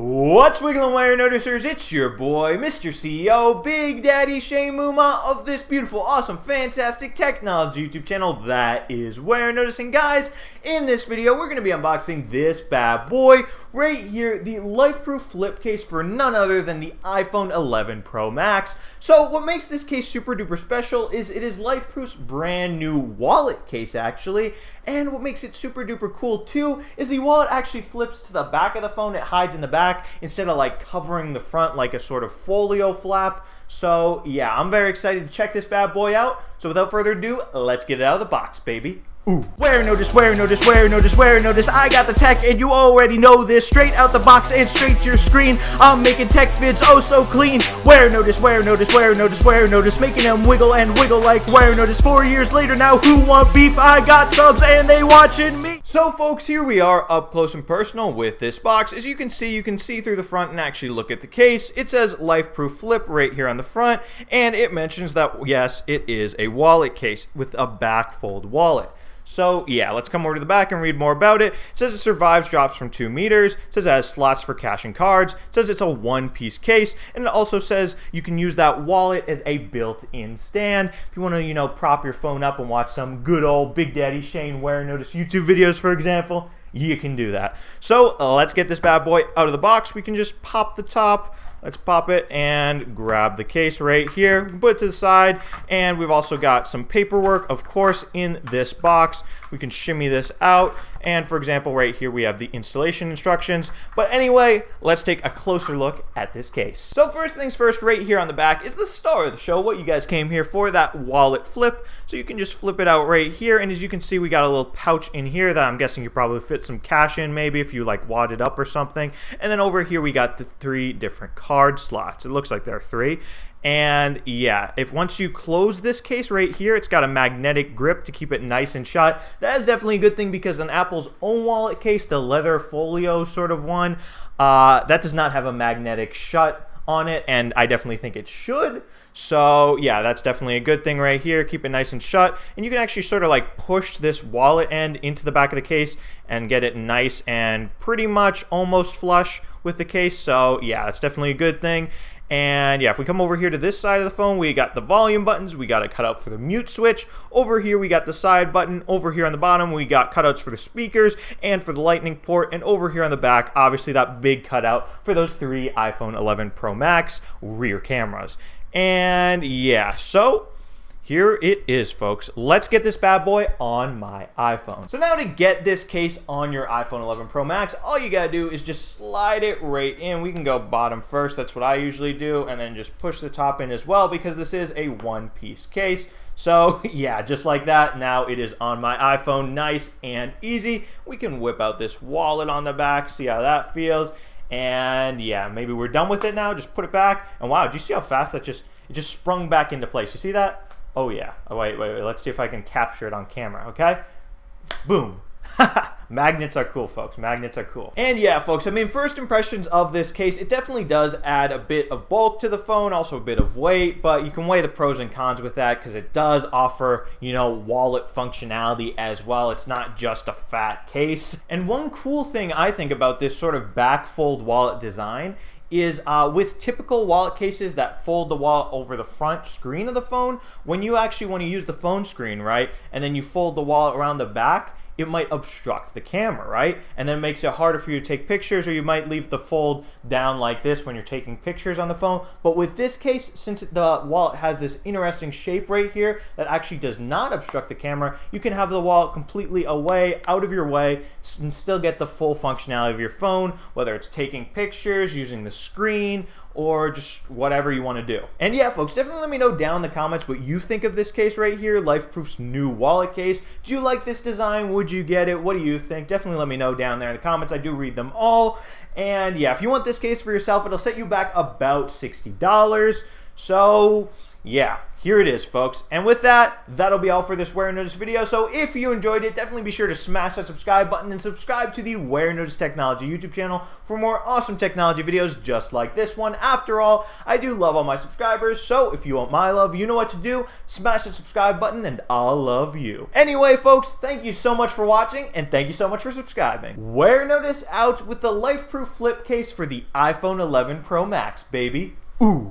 What's wiggling, wire noticers? It's your boy, Mr. CEO, Big Daddy Shane Mumma of this beautiful, awesome, fantastic technology YouTube channel that is Warenotice. And guys, in this video, we're going to be unboxing this bad boy right here, the LifeProof FLiP case for none other than the iPhone 11 Pro Max. So what makes this case super duper special is it is LifeProof's brand new wallet case actually, and what makes it super duper cool too is the wallet actually flips to the back of the phone. It hides in the back instead of like covering the front like a sort of folio flap. So yeah, I'm very excited to check this bad boy out. So without further ado, let's get it out of the box, baby. Ooh. Warenotice, I got the tech and you already know this. Straight out the box and straight to your screen. I'm making tech vids oh so clean. Warenotice, making them wiggle and wiggle like Warenotice. 4 years later now, who want beef? I got subs and they watching me. So folks, here we are up close and personal with this box. As you can see through the front and actually look at the case. It says LifeProof FLiP right here on the front, and it mentions that yes, it is a wallet case with a back fold wallet. So yeah, let's come over to the back and read more about it. It says it survives drops from 2 meters. It says it has slots for cash and cards. It says it's a one-piece case, and it also says you can use that wallet as a built-in stand. If you want to, prop your phone up and watch some good old Big Daddy Shane Warenotice YouTube videos, for example, you can do that. So let's get this bad boy out of the box. We can just pop the top. Let's pop it and grab the case right here, put it to the side, and we've also got some paperwork, of course, in this box. We can shimmy this out, and for example, right here we have the installation instructions. But anyway, let's take a closer look at this case. So first things first, right here on the back is the star of the show, what you guys came here for, that wallet flip. So you can just flip it out right here, and as you can see, we got a little pouch in here that I'm guessing you probably fit some cash in, maybe if you like wad it up or something. And then over here we got the 3 different card slots. It looks like there are 3. And yeah, if once you close this case right here, it's got a magnetic grip to keep it nice and shut. That is definitely a good thing because on Apple's own wallet case, the leather folio sort of one, that does not have a magnetic shut on it, and I definitely think it should. So yeah, that's definitely a good thing right here. Keep it nice and shut, and you can actually sort of like push this wallet end into the back of the case and get it nice and pretty much almost flush with the case. So yeah, that's definitely a good thing. And yeah, if we come over here to this side of the phone, we got the volume buttons, we got a cutout for the mute switch. Over here, we got the side button. Over here on the bottom, we got cutouts for the speakers and for the lightning port. And over here on the back, obviously that big cutout for those 3 iPhone 11 Pro Max rear cameras. And yeah, so here it is, folks. Let's get this bad boy on my iPhone. So now to get this case on your iPhone 11 Pro Max, all you gotta do is just slide it right in. We can go bottom first, that's what I usually do, and then just push the top in as well because this is a one-piece case. So yeah, just like that, now it is on my iPhone, nice and easy. We can whip out this wallet on the back, see how that feels. And yeah, maybe we're done with it now, just put it back. And wow, do you see how fast that it just sprung back into place? You see that? Oh yeah. Oh, wait. Let's see if I can capture it on camera, okay? Boom. Magnets are cool, folks. Magnets are cool. And yeah, folks, I mean, first impressions of this case, it definitely does add a bit of bulk to the phone, also a bit of weight, but you can weigh the pros and cons with that because it does offer, wallet functionality as well. It's not just a fat case. And one cool thing I think about this sort of back fold wallet design is with typical wallet cases that fold the wallet over the front screen of the phone, when you actually want to use the phone screen, right, and then you fold the wallet around the back, it might obstruct the camera, right? And then it makes it harder for you to take pictures, or you might leave the fold down like this when you're taking pictures on the phone. But with this case, since the wallet has this interesting shape right here that actually does not obstruct the camera, you can have the wallet completely away, out of your way, and still get the full functionality of your phone, whether it's taking pictures, using the screen, or just whatever you want to do. And yeah, folks, definitely let me know down in the comments what you think of this case right here, LifeProof's new wallet case. Do you like this design? Would you get it? What do you think? Definitely let me know down there in the comments. I do read them all. And yeah, if you want this case for yourself, it'll set you back about $60. So yeah, here it is, folks. And with that, that'll be all for this Warenotice video. So if you enjoyed it, definitely be sure to smash that subscribe button and subscribe to the Warenotice Technology YouTube channel for more awesome technology videos just like this one. After all, I do love all my subscribers, so if you want my love, you know what to do. Smash the subscribe button and I'll love you. Anyway, folks, thank you so much for watching and thank you so much for subscribing. Warenotice out with the LifeProof FLiP case for the iPhone 11 Pro Max, baby. Ooh.